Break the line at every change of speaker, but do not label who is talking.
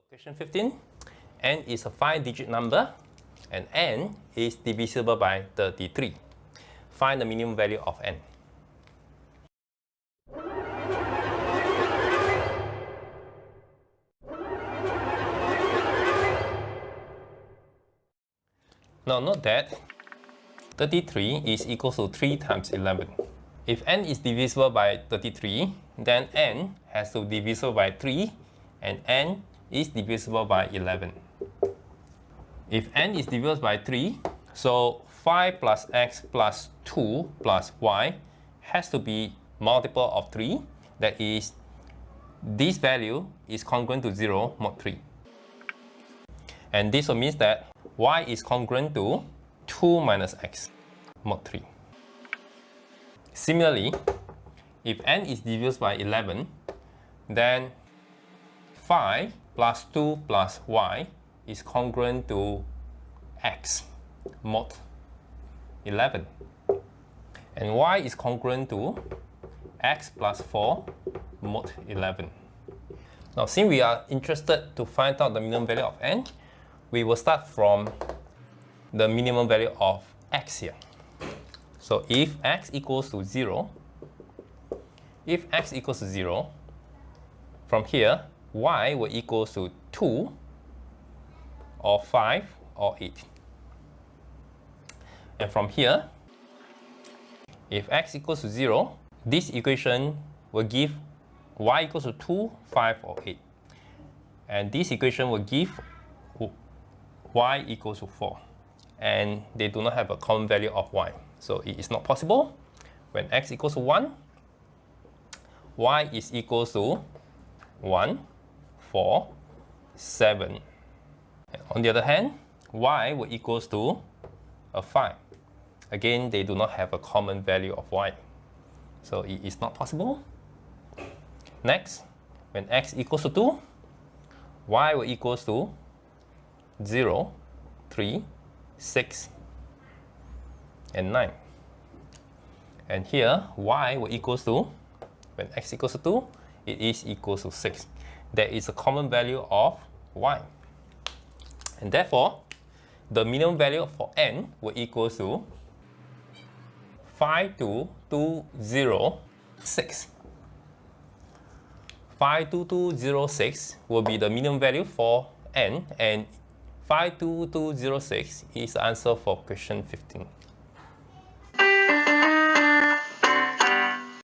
Question 15, n is a 5-digit number and n is divisible by 33. Find the minimum value of n. Now note that 33 is equal to 3 times 11. If n is divisible by 33, then n has to be divisible by 3 and n is divisible by 11. If n is divisible by 3, so 5 plus x plus 2 plus y has to be multiple of 3. That is, this value is congruent to 0 mod 3. And this means that y is congruent to 2 minus x mod 3. Similarly, if n is divisible by 11, then 5 plus 2 plus y is congruent to x mod 11. And y is congruent to x plus 4 mod 11. Now, since we are interested to find out the minimum value of n, we will start from the minimum value of x here. So if x equals to 0, from here, y will equal to 2 or 5 or 8. And from here, if x equals to 0, this equation will give y equals to 2, 5 or 8. And this equation will give y equals to 4. And they do not have a common value of y. So it is not possible. When x equals to 1, y is equal to 1, 4, 7. And on the other hand, y will equal to 5. Again, they do not have a common value of y. So it is not possible. Next, when x equals to 2, y will equal to 0, 3, 6, and 9. And here, y will equal to, when x equals to 2, it is equal to 6. There is a common value of y. And therefore, the minimum value for n will equal to 52206. 52206 will be the minimum value for n, and 52206 is the answer for question 15.